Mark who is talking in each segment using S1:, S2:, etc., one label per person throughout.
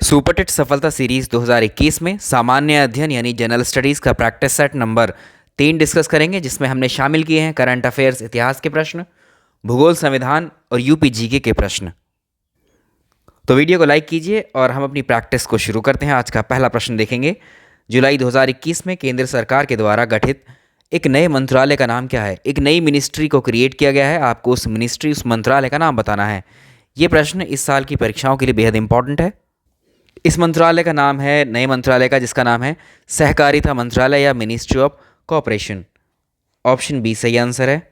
S1: Super TET सफलता series 2021 में सामान्य अध्ययन यानी जनरल स्टडीज़ का प्रैक्टिस सेट नंबर 3 डिस्कस करेंगे, जिसमें हमने शामिल किए हैं करंट अफेयर्स इतिहास के प्रश्न, भूगोल संविधान और यूपी जीके के प्रश्न। तो वीडियो को लाइक कीजिए और हम अपनी प्रैक्टिस को शुरू करते हैं। आज का पहला प्रश्न देखेंगे। जुलाई 2021 में केंद्र सरकार के द्वारा गठित एक नए मंत्रालय का नाम क्या है? एक नई मिनिस्ट्री को क्रिएट किया गया है, आपको उस मिनिस्ट्री उस मंत्रालय का नाम बताना है। ये प्रश्न इस साल की परीक्षाओं के लिए बेहद इंपॉर्टेंट है। इस मंत्रालय का नाम है, नए मंत्रालय का, जिसका नाम है सहकारिता मंत्रालय या ministry of cooperation. Option B सही आंसर है।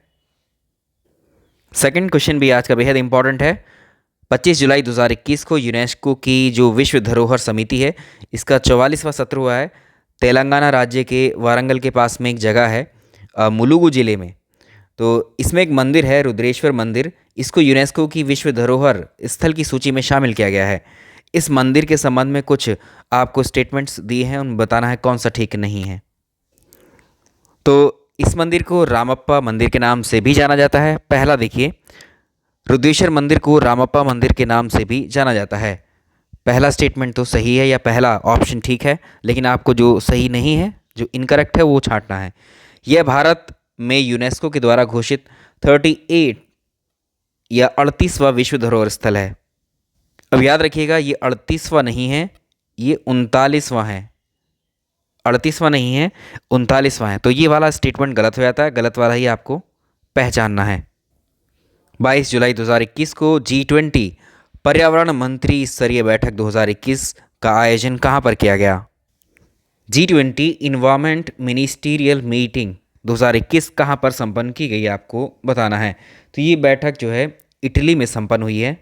S1: सेकंड क्वेश्चन भी आज का बेहद इंपॉर्टेंट है। 25 जुलाई 2021 को यूनेस्को की जो विश्व धरोहर समिति है, इसका 44वां सत्र हुआ है। तेलंगाना राज्य के वारंगल के पास में एक जगह है, मुलुगु जिले में। तो इसमें एक मंदिर है, रुद्रेश्वर मंदिर। इसको यूनेस्को की विश्व धरोहर स्थल की सूची में शामिल किया गया है। इस मंदिर के संबंध में कुछ आपको स्टेटमेंट्स दिए हैं, उन बताना है कौन सा ठीक नहीं है। तो इस मंदिर को रामप्पा मंदिर के नाम से भी जाना जाता है। पहला देखिए, रुद्रेश्वर मंदिर को रामप्पा मंदिर के नाम से भी जाना जाता है। पहला स्टेटमेंट तो सही है, या पहला ऑप्शन ठीक है, लेकिन आपको जो सही नहीं है, जो इनकरेक्ट है, वो छांटना है। यह भारत में यूनेस्को के द्वारा घोषित 38 या 38वां विश्व धरोहर स्थल है। अब याद रखिएगा, ये 38वां नहीं है, ये 39वां है। 38वां नहीं है, 39वां है। तो ये वाला स्टेटमेंट गलत हो जाता है, गलत वाला ही आपको पहचानना है। 22 जुलाई 2021 को G20 पर्यावरण मंत्री स्तरीय बैठक 2021 का आयोजन कहाँ पर किया गया? G20 इन्वायरमेंट मिनिस्टीरियल मीटिंग 2021 कहाँ पर संपन्न की गई, आपको बताना है। तो ये बैठक जो है इटली में संपन्न हुई है,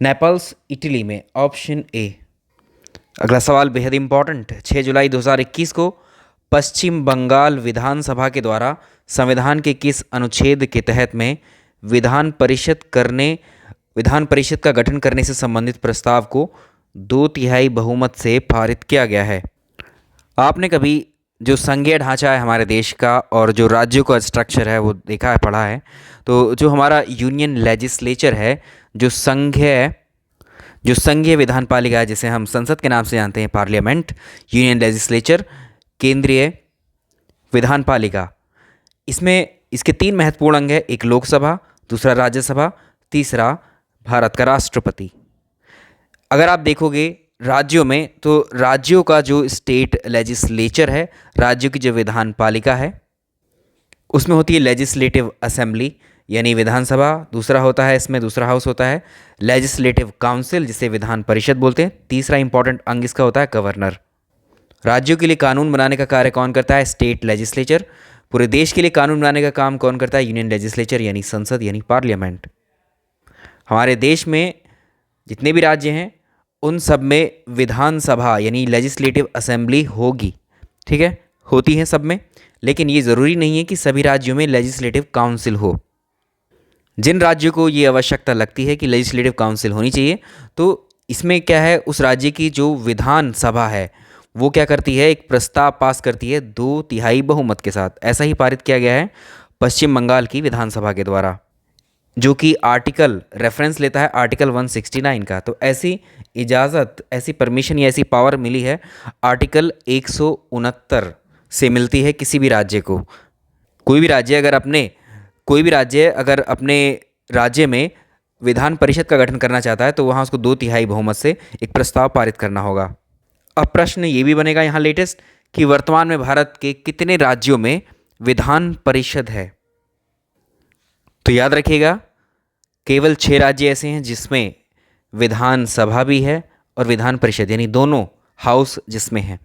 S1: नेपल्स इटली में। Option A. अगला सवाल बेहद इंपॉर्टेंट। 6 जुलाई 2021 को पश्चिम बंगाल विधानसभा के द्वारा संविधान के किस अनुच्छेद के तहत में विधान परिषद का गठन करने से संबंधित प्रस्ताव को 2/3 बहुमत से पारित किया गया है? आपने कभी जो संघीय ढांचा है हमारे देश का और जो राज्यों का स्ट्रक्चर है वो देखा है, पढ़ा है। तो जो हमारा यूनियन लेजिस्लेचर है, जो संघीय विधान पालिका है, जिसे हम संसद के नाम से जानते हैं, पार्लियामेंट, यूनियन लेजिस्लेचर, केंद्रीय विधान पालिका, इसमें इसके 3 महत्वपूर्ण अंग है। एक लोकसभा, दूसरा राज्यसभा, तीसरा भारत का राष्ट्रपति। अगर आप देखोगे राज्यों में, तो राज्यों का जो स्टेट लेजिस्लेचर है, राज्यों की जो विधान पालिका है, उसमें होती है लेजिस्लेटिव असेंबली यानी विधानसभा। दूसरा होता है, इसमें दूसरा हाउस होता है लेजिस्लेटिव काउंसिल, जिसे विधान परिषद बोलते हैं। तीसरा इंपॉर्टेंट अंग इसका होता है गवर्नर। राज्यों के लिए कानून बनाने का कार्य कौन करता है? State legislature. पूरे देश के लिए कानून बनाने का काम कौन करता है? यूनियन लेजिस्लेचर यानी संसद यानी पार्लियामेंट। हमारे देश में जितने भी राज्य हैं, उन सब में विधानसभा यानी लेजिस्लेटिव असेंबली होगी, ठीक है, होती है सब में। लेकिन ये ज़रूरी नहीं है कि सभी राज्यों में लेजिस्लेटिव काउंसिल हो। जिन राज्यों को ये आवश्यकता लगती है कि लेजिस्लेटिव काउंसिल होनी चाहिए, तो इसमें क्या है, उस राज्य की जो विधान सभा है वो क्या करती है, एक प्रस्ताव पास करती है 2/3 बहुमत के साथ। ऐसा ही पारित किया गया है पश्चिम बंगाल की विधानसभा के द्वारा, जो कि आर्टिकल रेफरेंस लेता है आर्टिकल 169 का। तो ऐसी इजाज़त, ऐसी परमिशन या ऐसी पावर मिली है आर्टिकल 169 से मिलती है किसी भी राज्य को। कोई भी राज्य अगर अपने राज्य में विधान परिषद का गठन करना चाहता है, तो वहाँ उसको 2/3 बहुमत से एक प्रस्ताव पारित करना होगा। अब प्रश्न ये भी बनेगा यहाँ लेटेस्ट कि वर्तमान में भारत के कितने राज्यों में विधान परिषद है? तो याद रखिएगा, केवल 6 राज्य ऐसे हैं जिसमें विधानसभा भी है और विधान परिषद यानी दोनों हाउस जिसमें है।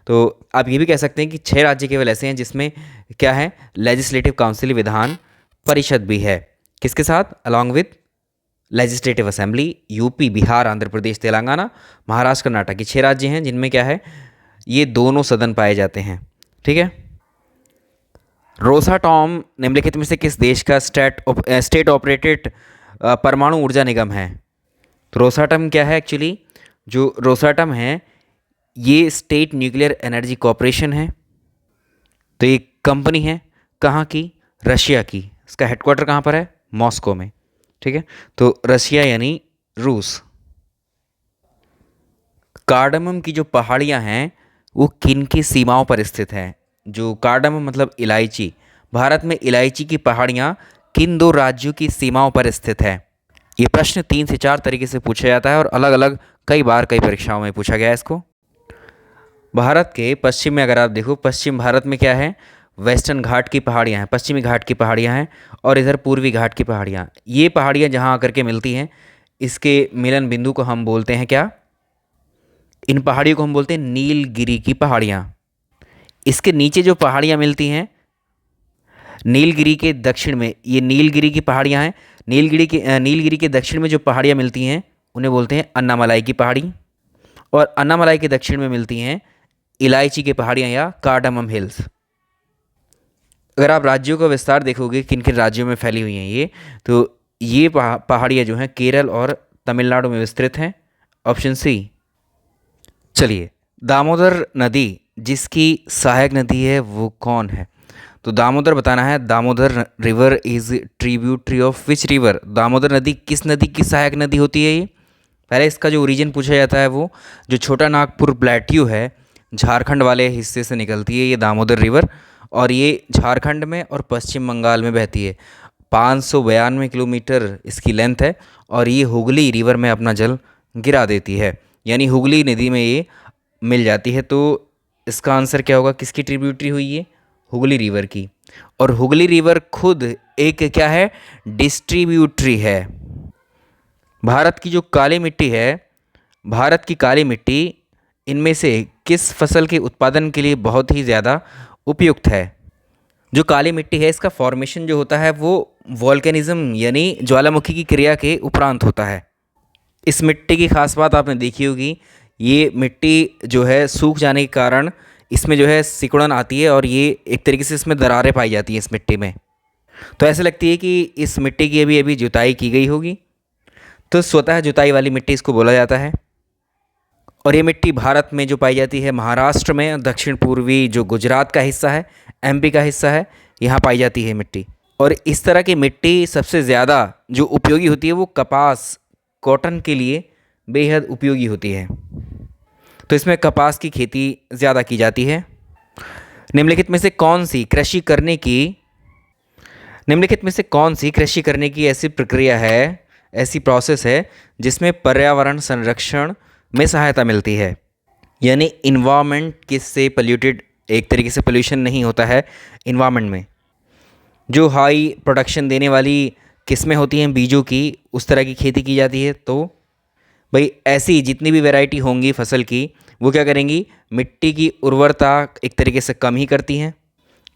S1: तो आप ये भी कह सकते हैं कि 6 राज्य केवल ऐसे हैं जिसमें क्या है, लेजिस्लेटिव काउंसिल, विधान परिषद भी है। किसके साथ? Along with legislative assembly. UP, Bihar, Andhra Pradesh, Telangana, Maharashtra, Karnataka, ये 6 राज्य हैं जिनमें क्या है, ये दोनों सदन पाए जाते हैं, ठीक है। रोसाटॉम निम्नलिखित में से किस देश का स्टेट ऑपरेटेड परमाणु ऊर्जा निगम है? तो रोसाटम क्या है एक्चुअली? जो रोसाटम है ये स्टेट न्यूक्लियर एनर्जी कॉरपोरेशन है। तो ये कंपनी है कहाँ की? रशिया की। इसका हेडक्वार्टर कहाँ पर है? मॉस्को में, ठीक है। तो रशिया यानी रूस। कार्डमम की जो पहाड़ियाँ हैं वो किन की सीमाओं पर स्थित हैं? जो कार्डमम मतलब इलायची, भारत में इलायची की पहाड़ियाँ किन दो राज्यों की सीमाओं पर स्थित है? ये प्रश्न 3 से 4 तरीके से पूछा जाता है और अलग अलग कई बार कई परीक्षाओं में पूछा गया है इसको। भारत के पश्चिम में अगर आप देखो, पश्चिम भारत में क्या है? वेस्टर्न घाट की पहाड़ियाँ हैं, पश्चिमी घाट की पहाड़ियाँ हैं, और इधर पूर्वी घाट की पहाड़ियाँ। ये पहाड़ियाँ जहाँ आकर के मिलती हैं, इसके मिलन बिंदु को हम बोलते हैं क्या? इन पहाड़ियों को हम बोलते हैं नीलगिरी की पहाड़ियाँ। इसके नीचे जो पहाड़ियाँ मिलती हैं, नीलगिरी के दक्षिण में ये नीलगिरी की पहाड़ियाँ हैं। नीलगिरी के दक्षिण में जो पहाड़ियाँ मिलती हैं उन्हें बोलते हैं अन्नामलाई की पहाड़ी, और अन्नामलाई के दक्षिण में मिलती हैं इलायची की पहाड़ियाँ या कार्डामम हिल्स। अगर आप राज्यों का विस्तार देखोगे किन किन राज्यों में फैली हुई हैं ये, तो ये पहाड़ियाँ जो हैं केरल और तमिलनाडु में विस्तृत हैं। Option C. चलिए, दामोदर नदी जिसकी सहायक नदी है वो कौन है? तो दामोदर बताना है। Damodar river is tributary of which river? Damodar नदी किस नदी की सहायक नदी होती है? ये पहले इसका जो ओरिजिन पूछा जाता है वो जो छोटा नागपुर प्लेट्यू है, झारखंड वाले हिस्से से निकलती है ये दामोदर रिवर, और ये झारखंड में और पश्चिम बंगाल में बहती है। 592 किलोमीटर इसकी लेंथ है, और ये हुगली रिवर में अपना जल गिरा देती है, यानी हुगली नदी में ये मिल जाती है। तो इसका आंसर क्या होगा? किसकी ट्रिब्यूटरी हुई ये? हुगली रिवर की। और हुगली रिवर खुद एक क्या है? डिस्ट्रीब्यूटरी है। भारत की जो काली मिट्टी है, भारत की काली मिट्टी इनमें से किस फसल के उत्पादन के लिए बहुत ही ज़्यादा उपयुक्त है? जो काली मिट्टी है इसका फॉर्मेशन जो होता है वो वॉल्केनिज्म यानी ज्वालामुखी की क्रिया के उपरांत होता है। इस मिट्टी की खास बात आपने देखी होगी, ये मिट्टी जो है सूख जाने के कारण इसमें जो है सिकुड़न आती है, और ये एक तरीके से इसमें दरारें पाई जाती हैं इस मिट्टी में। तो ऐसे लगती है कि इस मिट्टी की अभी अभी जुताई की गई होगी, तो स्वतः जुताई वाली मिट्टी इसको बोला जाता है। और ये मिट्टी भारत में जो पाई जाती है महाराष्ट्र में, दक्षिण पूर्वी जो गुजरात का हिस्सा है, एमपी का हिस्सा है, यहाँ पाई जाती है मिट्टी। और इस तरह की मिट्टी सबसे ज़्यादा जो उपयोगी होती है वो कपास, कॉटन के लिए बेहद उपयोगी होती है। तो इसमें कपास की खेती ज़्यादा की जाती है। निम्नलिखित में से कौन सी कृषि करने की ऐसी प्रक्रिया है, ऐसी प्रोसेस है जिसमें पर्यावरण संरक्षण में सहायता मिलती है? यानी इन्वायरमेंट किससे पोल्यूटेड, एक तरीके से पोल्यूशन नहीं होता है इन्वायरमेंट में। जो हाई प्रोडक्शन देने वाली किस्में होती हैं बीजों की, उस तरह की खेती की जाती है। तो भाई ऐसी जितनी भी वैरायटी होंगी फसल की, वो क्या करेंगी? मिट्टी की उर्वरता एक तरीके से कम ही करती हैं।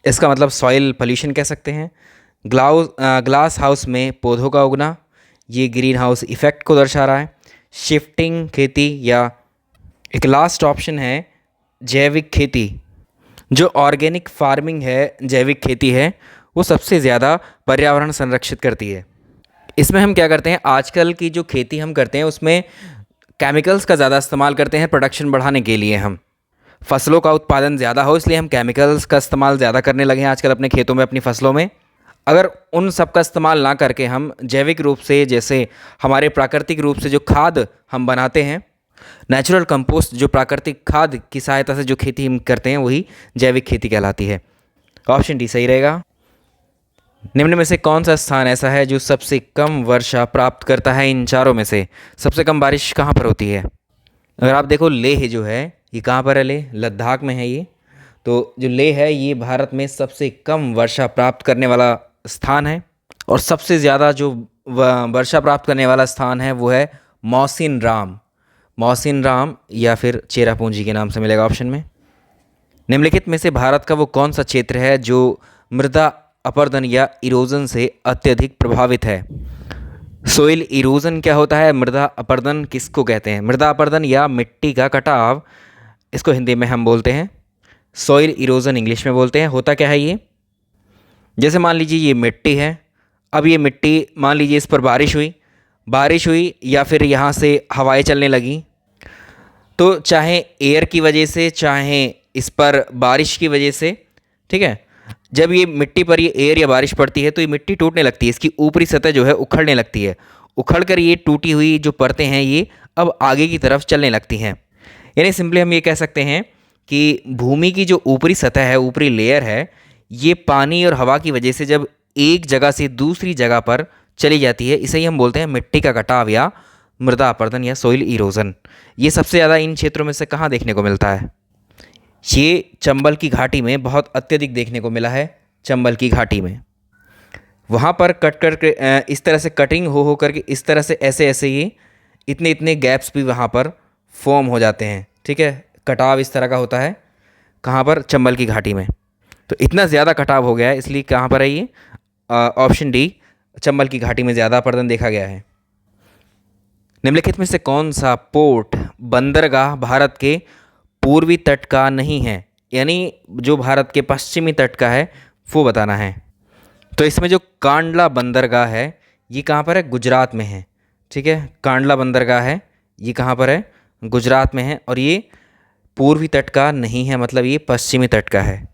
S1: इसका मतलब सॉइल पोल्यूशन कह सकते हैं। ग्लास हाउस में पौधों का उगना, ये ग्रीन हाउस इफ़ेक्ट को दर्शा रहा है। शिफ्टिंग खेती, या एक लास्ट ऑप्शन है जैविक खेती। जो ऑर्गेनिक फार्मिंग है, जैविक खेती है, वो सबसे ज़्यादा पर्यावरण संरक्षित करती है। इसमें हम क्या करते हैं, आजकल की जो खेती हम करते हैं उसमें केमिकल्स का ज़्यादा इस्तेमाल करते हैं प्रोडक्शन बढ़ाने के लिए। हम फसलों का उत्पादन ज़्यादा हो इसलिए हम केमिकल्स का इस्तेमाल ज़्यादा करने लगे हैं आजकल अपने खेतों में, अपनी फसलों में। अगर उन सब का इस्तेमाल ना करके हम जैविक रूप से, जैसे हमारे प्राकृतिक रूप से जो खाद हम बनाते हैं, नेचुरल कंपोस्ट, जो प्राकृतिक खाद की सहायता से जो खेती हम करते हैं वही जैविक खेती कहलाती है। ऑप्शन डी सही रहेगा। निम्न में से कौन सा स्थान ऐसा है जो सबसे कम वर्षा प्राप्त करता है? इन चारों में से सबसे कम बारिश कहाँ पर होती है? अगर आप देखो लेह जो है ये कहाँ पर है? लेह लद्दाख में है ये। तो जो लेह है ये भारत में सबसे कम वर्षा प्राप्त करने वाला स्थान है। और सबसे ज़्यादा जो वर्षा प्राप्त करने वाला स्थान है वो है मौसिन राम या फिर चेरापूंजी के नाम से मिलेगा ऑप्शन में। निम्नलिखित में से भारत का वो कौन सा क्षेत्र है जो मृदा अपरदन या इरोजन से अत्यधिक प्रभावित है? सोइल इरोजन क्या होता है? मृदा अपरदन किसको कहते हैं? मृदा अपरदन या मिट्टी का कटाव, इसको हिंदी में हम बोलते हैं सोइल इरोजन, इंग्लिश में बोलते हैं। होता क्या है ये? जैसे मान लीजिए ये मिट्टी है, अब ये मिट्टी मान लीजिए इस पर बारिश हुई या फिर यहाँ से हवाएं चलने लगी, तो चाहे एयर की वजह से चाहे इस पर बारिश की वजह से, ठीक है, जब ये मिट्टी पर ये एयर या बारिश पड़ती है तो ये मिट्टी टूटने लगती है, इसकी ऊपरी सतह जो है उखड़ने लगती है। उखड़ कर ये टूटी हुई जो परतें हैं ये अब आगे की तरफ चलने लगती हैं। यानी सिंपली हम ये कह सकते हैं कि भूमि की जो ऊपरी सतह है, ऊपरी लेयर है, ये पानी और हवा की वजह से जब एक जगह से दूसरी जगह पर चली जाती है, इसे ही हम बोलते हैं मिट्टी का कटाव या मृदा अपरदन या सोइल इरोजन। ये सबसे ज़्यादा इन क्षेत्रों में से कहाँ देखने को मिलता है? ये चंबल की घाटी में बहुत अत्यधिक देखने को मिला है। चंबल की घाटी में वहाँ पर कट कर इस तरह से कटिंग हो करके इस तरह से ऐसे ऐसे ही इतने इतने गैप्स भी वहाँ पर फॉर्म हो जाते हैं। ठीक है, कटाव इस तरह का होता है। कहाँ पर? चंबल की घाटी में। तो इतना ज़्यादा कटाव हो गया है, इसलिए कहाँ पर है ये? ऑप्शन डी, चंबल की घाटी में ज़्यादा अपरदन देखा गया है। निम्नलिखित में से कौन सा पोर्ट बंदरगाह भारत के पूर्वी तट का नहीं है? यानी जो भारत के पश्चिमी तट का है वो बताना है। तो इसमें जो कांडला बंदरगाह है ये कहाँ पर है? गुजरात में है। ठीक है, कांडला बंदरगाह है, ये कहाँ पर है? गुजरात में है। और ये पूर्वी तट का नहीं है, मतलब ये पश्चिमी तट का है।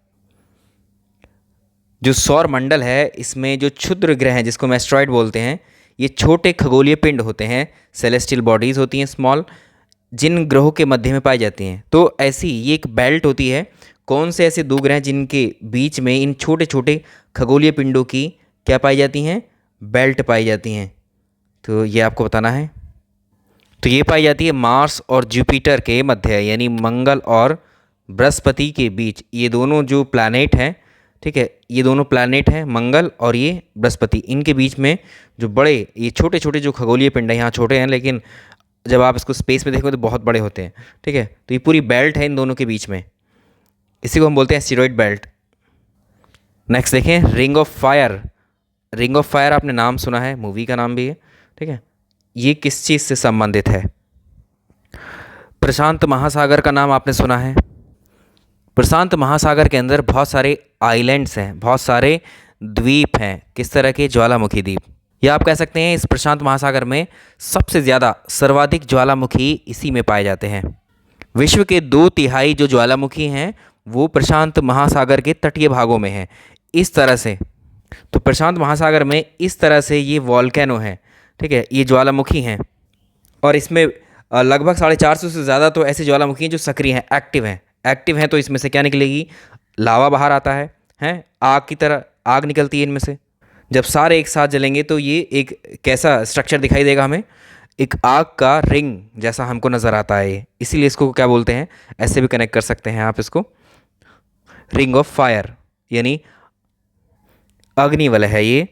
S1: जो सौर मंडल है इसमें जो क्षुद्र ग्रह हैं जिसको हम एस्ट्रॉयड बोलते हैं, ये छोटे खगोलीय पिंड होते हैं, सेलेस्टियल बॉडीज़ होती हैं स्मॉल, जिन ग्रहों के मध्य में पाई जाती हैं। तो ऐसी ये एक बेल्ट होती है। कौन से ऐसे दो ग्रह जिनके बीच में इन छोटे छोटे खगोलीय पिंडों की क्या पाई जाती हैं? बेल्ट पाई जाती हैं। तो ये आपको बताना है। तो ये पाई जाती है मार्स और जुपिटर के मध्य, यानी मंगल और बृहस्पति के बीच। ये दोनों जो प्लैनेट हैं, ठीक है, ये दोनों प्लैनेट हैं, मंगल और ये बृहस्पति, इनके बीच में जो बड़े ये छोटे छोटे जो खगोलीय पिंड हैं, यहाँ छोटे हैं लेकिन जब आप इसको स्पेस में देखोगे तो बहुत बड़े होते हैं। ठीक है, तो ये पूरी बेल्ट है इन दोनों के बीच में, इसी को हम बोलते हैं एस्टेरॉयड बेल्ट। नेक्स्ट देखें, ring of fire. Ring of fire आपने नाम सुना है, मूवी का नाम भी है। ठीक है, ये किस चीज़ से संबंधित है? प्रशांत महासागर का नाम आपने सुना है। प्रशांत महासागर के अंदर बहुत सारे आइलैंड्स हैं, बहुत सारे द्वीप हैं। किस तरह के? ज्वालामुखी द्वीप। या आप कह सकते हैं इस प्रशांत महासागर में सबसे ज़्यादा सर्वाधिक ज्वालामुखी इसी में पाए जाते हैं। विश्व के 2/3 जो ज्वालामुखी हैं वो प्रशांत महासागर के तटीय भागों में हैं। इस तरह से तो प्रशांत महासागर में इस तरह से ये वॉल्केनो है। ठीक है, ये ज्वालामुखी हैं और इसमें लगभग 450 से ज़्यादा तो ऐसे ज्वालामुखी हैं जो सक्रिय हैं, एक्टिव हैं। एक्टिव हैं तो इसमें से क्या निकलेगी? लावा बाहर आता है, आग की तरह आग निकलती है इनमें से। जब सारे एक साथ जलेंगे तो ये एक कैसा स्ट्रक्चर दिखाई देगा हमें? एक आग का रिंग जैसा हमको नज़र आता है ये, इसीलिए इसको क्या बोलते हैं? ऐसे भी कनेक्ट कर सकते हैं आप इसको, रिंग ऑफ फायर, यानी अग्निवलय है ये।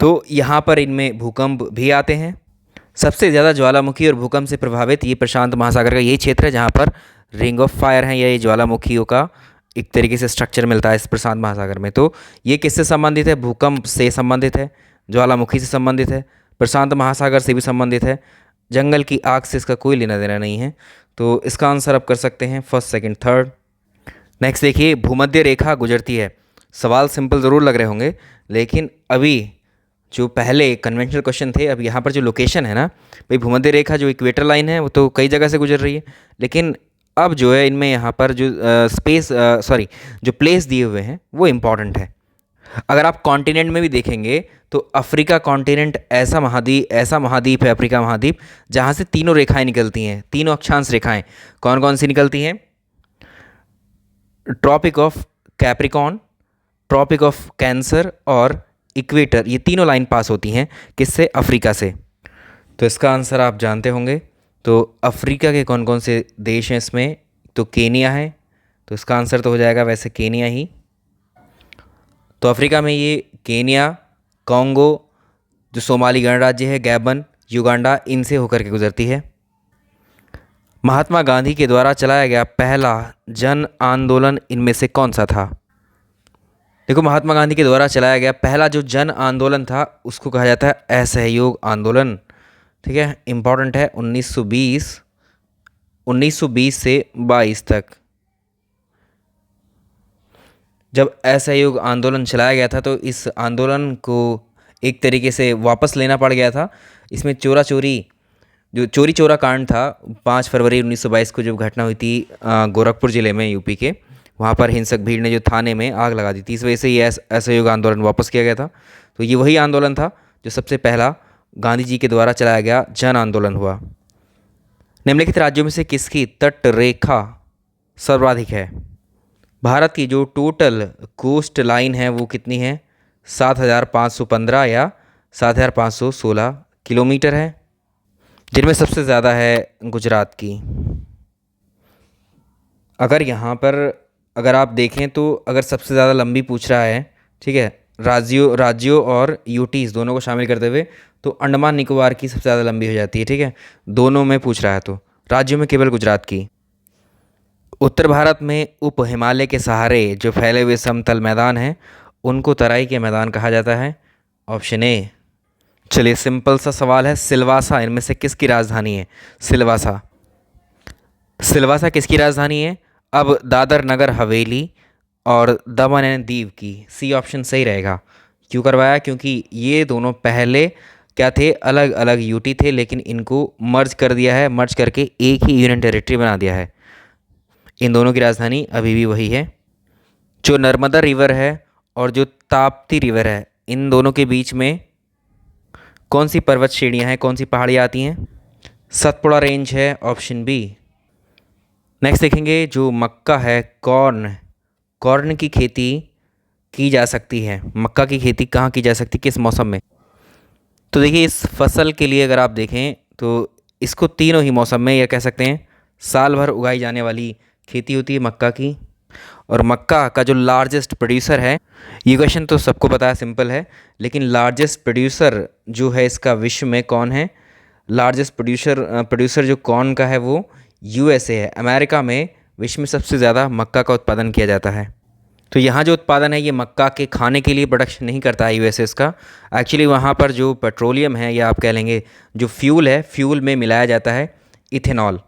S1: तो यहाँ पर इनमें भूकंप भी आते हैं। सबसे ज़्यादा ज्वालामुखी और भूकंप से प्रभावित ये प्रशांत महासागर का ये क्षेत्र है जहाँ पर रिंग ऑफ फायर है, या ये ज्वालामुखियों का एक तरीके से स्ट्रक्चर मिलता है इस प्रशांत महासागर में। तो ये किससे संबंधित है? भूकंप से संबंधित है, ज्वालामुखी से संबंधित है, प्रशांत महासागर से भी संबंधित है। जंगल की आग से इसका कोई लेना देना नहीं है। तो इसका आंसर आप कर सकते हैं फर्स्ट, सेकंड, थर्ड। नेक्स्ट देखिए, भूमध्य रेखा गुजरती है। सवाल सिंपल ज़रूर लग रहे होंगे लेकिन अभी जो पहले कन्वेंशनल क्वेश्चन थे, अब यहाँ पर जो लोकेशन है ना भाई, भूमध्य रेखा जो इक्वेटर लाइन है वो तो कई जगह से गुजर रही है, लेकिन अब जो है इनमें यहाँ पर जो जो प्लेस दिए हुए हैं वो इम्पॉर्टेंट है। अगर आप कॉन्टिनेंट में भी देखेंगे तो अफ्रीका कॉन्टिनेंट ऐसा महाद्वीप है, अफ्रीका महाद्वीप, जहाँ से तीनों रेखाएं निकलती हैं, तीनों अक्षांश रेखाएं। कौन कौन सी निकलती हैं? Tropic of Capricorn, tropic of cancer और इक्वेटर, ये तीनों लाइन पास होती हैं किससे? अफ्रीका से। तो इसका आंसर आप जानते होंगे। तो अफ्रीका के कौन कौन से देश हैं इसमें? तो केनिया है, तो इसका आंसर तो हो जाएगा वैसे केनिया ही। तो अफ्रीका में ये केनिया, कॉन्गो, जो सोमाली गणराज्य है, गैबन, युगांडा, इनसे होकर के गुजरती है। महात्मा गांधी के द्वारा चलाया गया पहला जन आंदोलन इनमें से कौन सा था? देखो, महात्मा गांधी के द्वारा चलाया गया पहला जो जन आंदोलन था उसको कहा जाता है असहयोग आंदोलन। ठीक है, इम्पॉर्टेंट है। 1920 से 22 तक जब असहयोग आंदोलन चलाया गया था तो इस आंदोलन को एक तरीके से वापस लेना पड़ गया था। इसमें चोरी चोरा कांड था। 5 फरवरी 1922 को जब घटना हुई थी गोरखपुर ज़िले में, यूपी के, वहाँ पर हिंसक भीड़ ने जो थाने में आग लगा दी थी, इस वजह से ये असहयोग आंदोलन वापस किया गया था। तो ये वही आंदोलन था जो सबसे पहला गांधी जी के द्वारा चलाया गया जन आंदोलन हुआ। निम्नलिखित राज्यों में से किसकी तट रेखा सर्वाधिक है? भारत की जो टोटल कोस्ट लाइन है वो कितनी है? 7,515 या 7,516 किलोमीटर है, जिनमें सबसे ज़्यादा है गुजरात की। अगर यहाँ पर अगर आप देखें तो अगर सबसे ज़्यादा लंबी पूछ रहा है, ठीक है, राज्यों और यूटीज़ दोनों को शामिल करते हुए, तो अंडमान निकोबार की सबसे ज़्यादा लंबी हो जाती है, ठीक है, दोनों में पूछ रहा है तो राज्यों में केवल गुजरात की। उत्तर भारत में उप हिमालय के सहारे जो फैले हुए समतल मैदान हैं उनको तराई के मैदान कहा जाता है। Option A. चलिए सिंपल सा सवाल है, सिलवासा इनमें से किसकी राजधानी है? सिलवासा। सिलवासा किसकी राजधानी है? अब दादर नगर हवेली और दमन एंड दीव की। सी ऑप्शन सही रहेगा। क्यों करवाया? क्योंकि ये दोनों पहले क्या थे? अलग अलग यूटी थे, लेकिन इनको मर्ज कर दिया है, मर्ज करके एक ही यूनियन टेरिटरी बना दिया है। इन दोनों की राजधानी अभी भी वही है। जो नर्मदा रिवर है और जो ताप्ती रिवर है, इन दोनों के बीच में कौन सी पर्वत श्रेणियाँ हैं, कौन सी पहाड़ियाँ आती हैं? सतपुड़ा रेंज है, ऑप्शन बी। नेक्स्ट देखेंगे, जो मक्का है, कॉर्न की खेती की जा सकती है। मक्का की खेती कहाँ की जा सकती है, किस मौसम में? तो देखिए इस फसल के लिए अगर आप देखें तो इसको तीनों ही मौसम में, या कह सकते हैं साल भर उगाई जाने वाली खेती होती है मक्का की। और मक्का का जो लार्जेस्ट प्रोड्यूसर है, ये क्वेश्चन तो सबको पता है, सिंपल है, लेकिन लार्जेस्ट प्रोड्यूसर जो है इसका विश्व में कौन है? लार्जेस्ट प्रोड्यूसर जो कॉर्न का है वो यूएसए है। अमेरिका में विश्व में सबसे ज़्यादा मक्का का उत्पादन किया जाता है। तो यहाँ जो उत्पादन है ये मक्का के खाने के लिए प्रोडक्शन नहीं करता है यूएसए इसका। एक्चुअली वहाँ पर जो पेट्रोलियम है, या आप कह लेंगे जो फ्यूल है, फ्यूल में मिलाया जाता है इथेनॉल।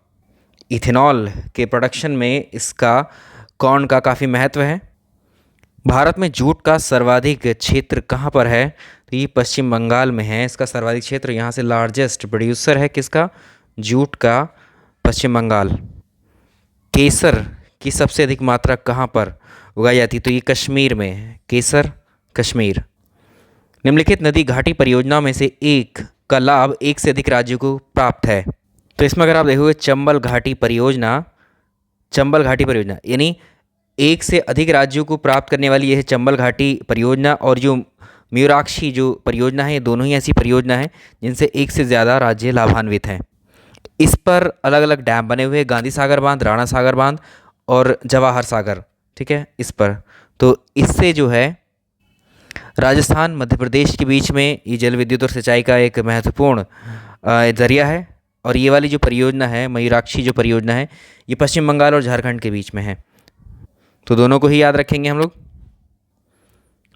S1: इथेनॉल के प्रोडक्शन में इसका कॉर्न का काफ़ी महत्व है। भारत में जूट का सर्वाधिक क्षेत्र कहाँ पर है? तो ये पश्चिम बंगाल में है इसका सर्वाधिक क्षेत्र। यहाँ से लार्जेस्ट प्रोड्यूसर है किसका? जूट का, पश्चिम बंगाल। केसर की सबसे अधिक मात्रा कहाँ पर उगाई जाती है? तो ये कश्मीर में है, केसर कश्मीर। निम्नलिखित नदी घाटी परियोजनाओं में से एक का लाभ एक से अधिक राज्यों को प्राप्त है। तो इसमें अगर आप देखोगे चंबल घाटी परियोजना यानी एक से अधिक राज्यों को प्राप्त करने वाली यह है चंबल घाटी परियोजना। और जो मयूराक्षी जो परियोजना है, ये दोनों ही ऐसी परियोजना है जिनसे एक से ज़्यादा राज्य लाभान्वित हैं। इस पर अलग अलग डैम बने हुए हैं, गांधी सागर बांध, राणा सागर बांध और जवाहर सागर, ठीक है, इस पर। तो इससे जो है राजस्थान मध्य प्रदेश के बीच में ये जल विद्युत और सिंचाई का एक महत्वपूर्ण जरिया है। और ये वाली जो परियोजना है, मयूराक्षी जो परियोजना है, ये पश्चिम बंगाल और झारखंड के बीच में है। तो दोनों को ही याद रखेंगे हम लोग।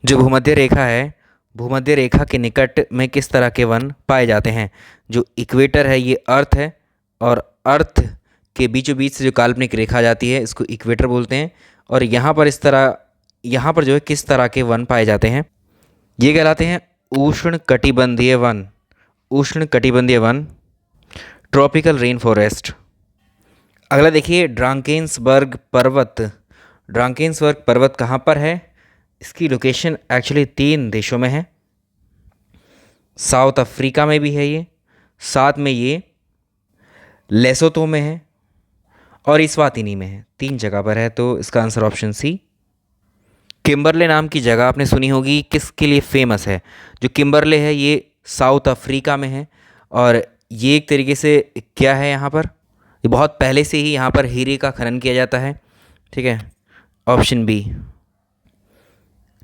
S1: जो भूमध्य रेखा है, भूमध्य रेखा के निकट में किस तरह के वन पाए जाते हैं? जो इक्वेटर है ये अर्थ है, और अर्थ के बीचों बीच से जो काल्पनिक रेखा जाती है इसको इक्वेटर बोलते हैं। और यहाँ पर जो है किस तरह के वन पाए जाते हैं? ये कहलाते हैं उष्ण कटिबंधीय वन। उष्ण कटिबंधीय वन, ट्रॉपिकल रेन फॉरेस्ट। अगला देखिए, ड्रांकेंसबर्ग पर्वत कहाँ पर है? इसकी लोकेशन एक्चुअली 3 देशों में है। साउथ अफ्रीका में भी है ये, साथ में ये लेसोतो में है और इस्वातिनी में है। 3 जगह पर है, तो इसका आंसर ऑप्शन सी। किम्बरले नाम की जगह आपने सुनी होगी, किसके लिए फेमस है? जो किम्बरले है ये साउथ अफ्रीका में है, और ये एक तरीके से क्या है, यहाँ पर ये बहुत पहले से ही यहाँ पर हीरे का खनन किया जाता है, ठीक है, ऑप्शन बी।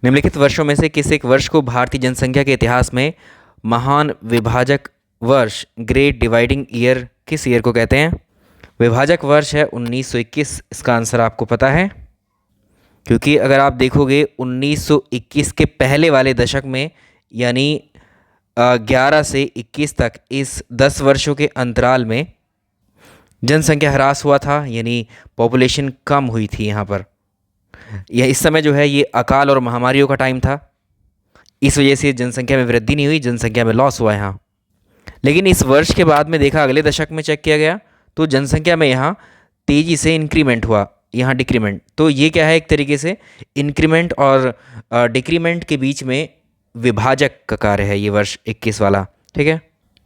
S1: निम्नलिखित वर्षों में से किस एक वर्ष को भारतीय जनसंख्या के इतिहास में महान विभाजक वर्ष, ग्रेट डिवाइडिंग ईयर, किस ईयर को कहते हैं? विभाजक वर्ष है 1921। इसका आंसर आपको पता है, क्योंकि अगर आप देखोगे 1921 के पहले वाले दशक में, यानी 11 से 21 तक, इस 10 वर्षों के अंतराल में जनसंख्या ह्रास हुआ था, यानी पॉपुलेशन कम हुई थी यहाँ पर। यह इस समय जो है ये अकाल और महामारियों का टाइम था, इस वजह से जनसंख्या में वृद्धि नहीं हुई, जनसंख्या में लॉस हुआ यहाँ। लेकिन इस वर्ष के बाद में देखा, अगले दशक में चेक किया गया तो जनसंख्या में यहाँ तेज़ी से इंक्रीमेंट हुआ, यहाँ डिक्रीमेंट। तो ये क्या है, एक तरीके से इंक्रीमेंट और डिक्रीमेंट के बीच में विभाजक का कार्य है ये वर्ष 21 वाला, ठीक है।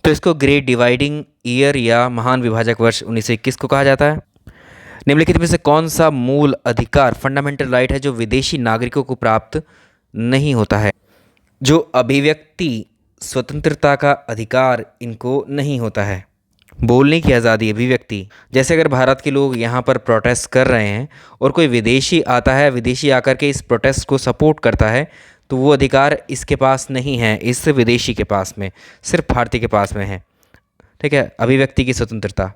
S1: तो इसको ग्रेट डिवाइडिंग ईयर या महान विभाजक वर्ष 1921 को कहा जाता है। निम्नलिखित में से कौन सा मूल अधिकार फंडामेंटल राइट है जो विदेशी नागरिकों को प्राप्त नहीं होता है? जो अभिव्यक्ति स्वतंत्रता का अधिकार इनको नहीं होता है। बोलने की आज़ादी, अभिव्यक्ति, जैसे अगर भारत के लोग यहाँ पर प्रोटेस्ट कर रहे हैं और कोई विदेशी आता है, विदेशी आकर के इस प्रोटेस्ट को सपोर्ट करता है, तो वो अधिकार इसके पास नहीं है, इस विदेशी के पास में, सिर्फ भारतीय के पास में है। ठीक है, अभिव्यक्ति की स्वतंत्रता।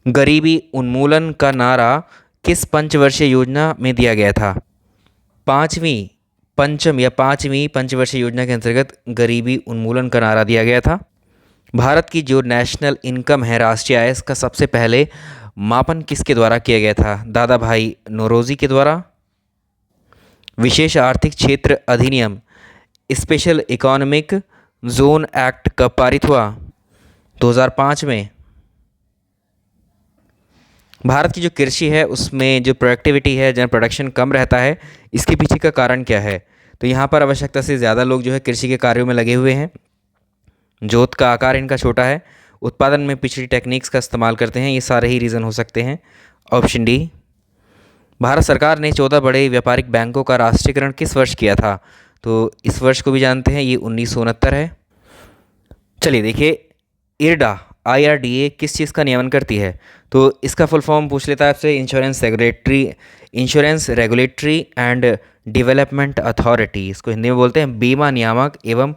S1: गरीबी उन्मूलन का नारा किस पंचवर्षीय योजना में दिया गया था? पाँचवीं पंचवर्षीय योजना के अंतर्गत गरीबी उन्मूलन का नारा दिया गया था। भारत की जो नेशनल इनकम है, राष्ट्रीय आय, इसका सबसे पहले मापन किसके द्वारा किया गया था? दादा भाई नौरोजी के द्वारा। विशेष आर्थिक क्षेत्र अधिनियम स्पेशल इकोनॉमिक जोन एक्ट कब पारित हुआ? 2005 में। भारत की जो कृषि है उसमें जो प्रोडक्टिविटी है, जन प्रोडक्शन कम रहता है, इसके पीछे का कारण क्या है? तो यहाँ पर आवश्यकता से ज़्यादा लोग जो है कृषि के कार्यों में लगे हुए हैं, जोत का आकार इनका छोटा है, उत्पादन में पिछड़ी टेक्निक्स का इस्तेमाल करते हैं, ये सारे ही रीज़न हो सकते हैं। Option D. भारत सरकार ने 14 बड़े व्यापारिक बैंकों का राष्ट्रीयकरण किस वर्ष किया था? तो इस वर्ष को भी जानते हैं, ये 1969 है। चलिए देखिए, इरडा IRDA किस चीज़ का नियमन करती है? तो इसका फुल फॉर्म पूछ लेता है आपसे, insurance regulatory and development authority, इसको हिंदी में बोलते हैं बीमा नियामक एवं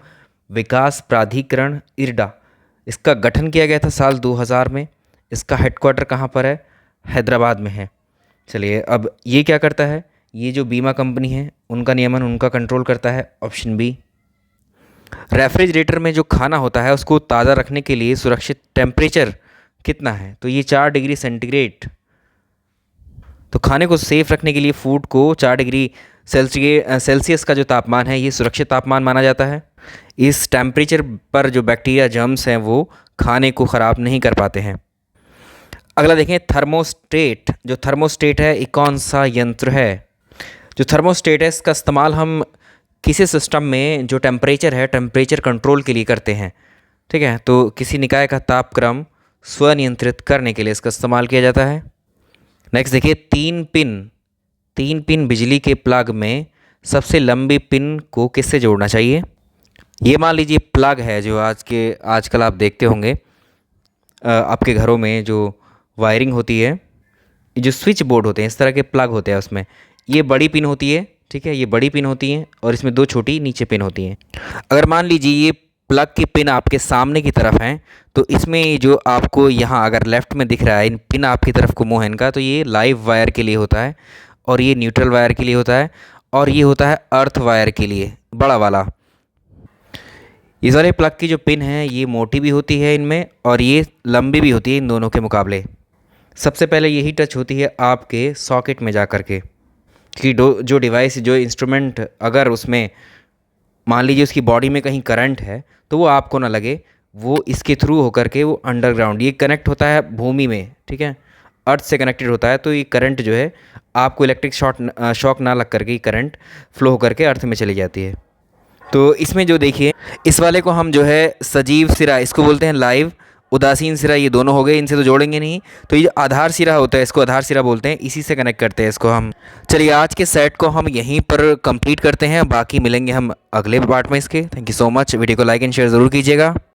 S1: विकास प्राधिकरण, इरडा। इसका गठन किया गया था साल 2000 में। इसका हेडक्वार्टर कहाँ पर है? हैदराबाद में है। चलिए, अब ये क्या करता है? ये जो बीमा कंपनी है उनका नियमन, उनका कंट्रोल करता है। Option B. रेफ्रिजरेटर में जो खाना होता है उसको ताज़ा रखने के लिए सुरक्षित टेम्परेचर कितना है? तो ये 4 डिग्री सेंटीग्रेड। तो खाने को सेफ रखने के लिए फूड को 4 डिग्री सेल्सियस का जो तापमान है ये सुरक्षित तापमान माना जाता है। इस टेम्परेचर पर जो बैक्टीरिया जर्म्स हैं वो खाने को ख़राब नहीं कर पाते हैं। अगला देखें, थर्मोस्टेट। जो थर्मोस्टेट है ये कौन सा यंत्र है? जो थर्मोस्टेट है इसका इस्तेमाल हम किसी सिस्टम में जो टेम्परेचर है, टेम्परेचर कंट्रोल के लिए करते हैं। ठीक है, तो किसी निकाय का तापक्रम स्वनियंत्रित करने के लिए इसका इस्तेमाल किया जाता है। नेक्स्ट देखिए, 3 पिन बिजली के प्लग में सबसे लंबी पिन को किससे जोड़ना चाहिए? ये मान लीजिए प्लग है जो आजकल आप देखते होंगे आपके घरों में जो वायरिंग होती है, जो स्विच बोर्ड होते हैं, इस तरह के प्लग होते हैं, उसमें ये बड़ी पिन होती है। ठीक है, ये बड़ी पिन होती हैं और इसमें 2 छोटी नीचे पिन होती हैं। अगर मान लीजिए ये प्लग की पिन आपके सामने की तरफ हैं, तो इसमें जो आपको यहाँ अगर लेफ़्ट में दिख रहा है, इन पिन आपकी तरफ को मुँह है इनका, तो ये लाइव वायर के लिए होता है और ये न्यूट्रल वायर के लिए होता है और ये होता है अर्थ वायर के लिए, बड़ा वाला। इस वाले प्लग की जो पिन है ये मोटी भी होती है इनमें और ये लंबी भी होती है इन दोनों के मुकाबले। सबसे पहले यही टच होती है आपके सॉकेट में जा कर के, कि जो डिवाइस, जो इंस्ट्रूमेंट, अगर उसमें मान लीजिए उसकी बॉडी में कहीं करंट है तो वो आपको ना लगे, वो इसके थ्रू होकर के वो अंडरग्राउंड, ये कनेक्ट होता है भूमि में। ठीक है, अर्थ से कनेक्टेड होता है, तो ये करंट जो है आपको इलेक्ट्रिक शॉक ना लग करके करंट फ्लो होकर के अर्थ में चली जाती है। तो इसमें जो देखिए, इस वाले को हम जो है सजीव सिरा इसको बोलते हैं, लाइव, उदासीन सिरा, ये दोनों हो गए, इनसे तो जोड़ेंगे नहीं। तो ये जो आधार सिरा होता है इसको आधार सिरा बोलते हैं, इसी से कनेक्ट करते हैं इसको हम। चलिए, आज के सेट को हम यहीं पर कंप्लीट करते हैं, बाकी मिलेंगे हम अगले पार्ट में इसके। Thank you so much. Video को लाइक एंड शेयर ज़रूर कीजिएगा।